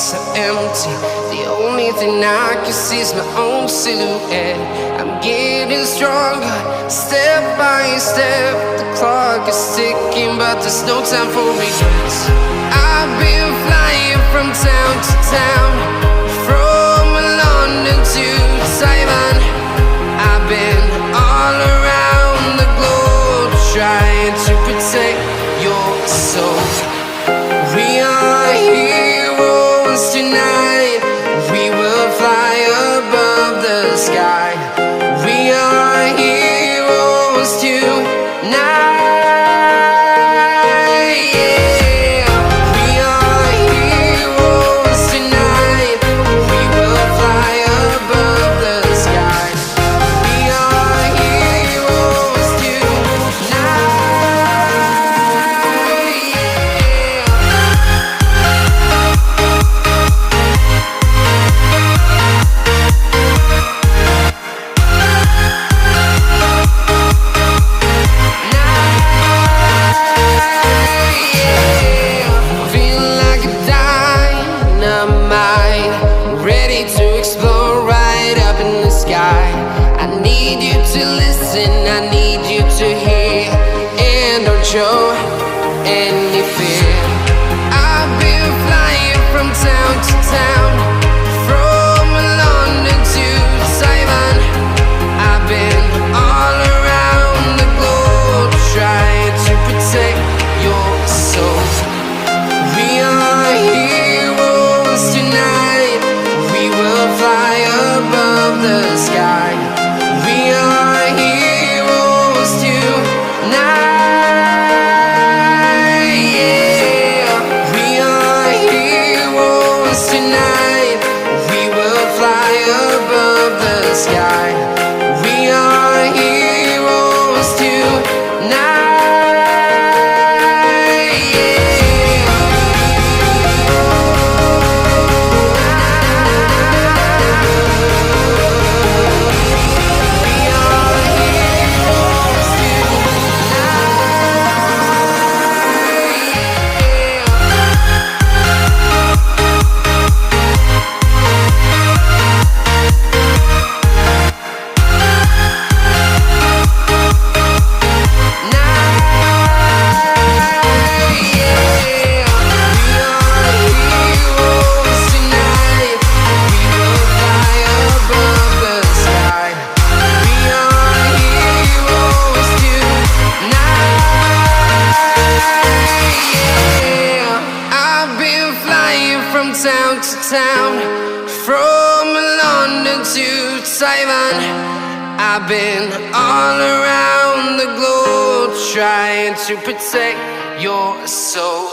so empty. The only thing I can see is my own silhouette. I'm getting stronger, step by step. The clock is ticking, but there's no time for regrets. I've been flying from town to town, from London to Taiwan. I've been all around the globe, trying to protect your soul. We are heroes tonight. We will fly above the sky. We are heroes tonight. Show any fear. I've been flying from town to town, from London to Taiwan. I've been all around the globe, trying to protect your soul. We are heroes tonight. We will fly above the sky. We are heroes tonight. Town to town, from London to Taiwan. I've been all around the globe, trying to protect your soul.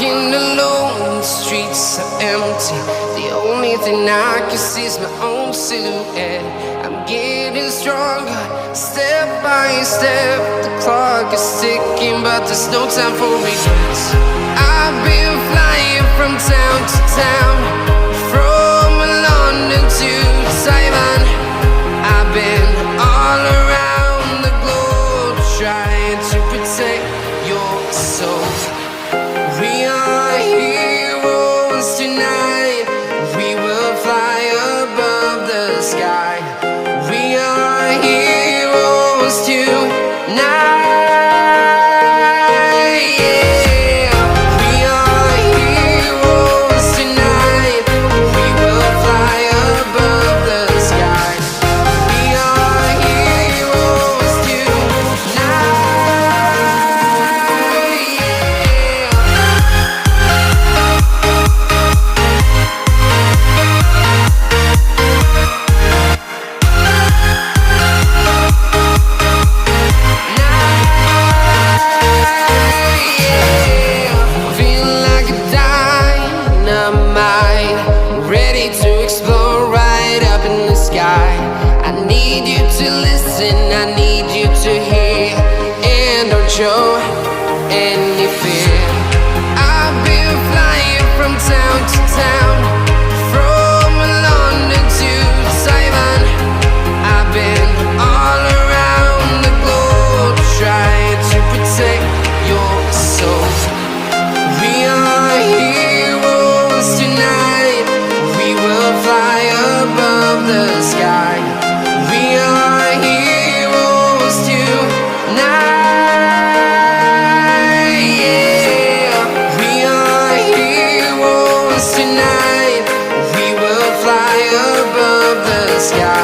walking alone, the streets are empty. The only thing I can see is my own silhouette. I'm getting stronger, step by step. The clock is ticking, but there's no time for regrets. I've been flying from town to town, from London to Taiwan. I've been all around the globe trying to protect your soul. We are heroes tonight. We will fly above the sky. We are heroes tonight. Yeah. We are heroes tonight. We will fly above the sky. We are heroes tonight. Feeling like a dynamite, ready to explode right up in the sky. I need you to listen, I need you to hear, and don't show any fear. I've been flying from town to town, from London to Taiwan. I've been all around the globe trying to protect your soul. We are heroes tonight. We will fly above the sky. We are heroes tonight. Yeah. We are heroes tonight. We will fly above the sky.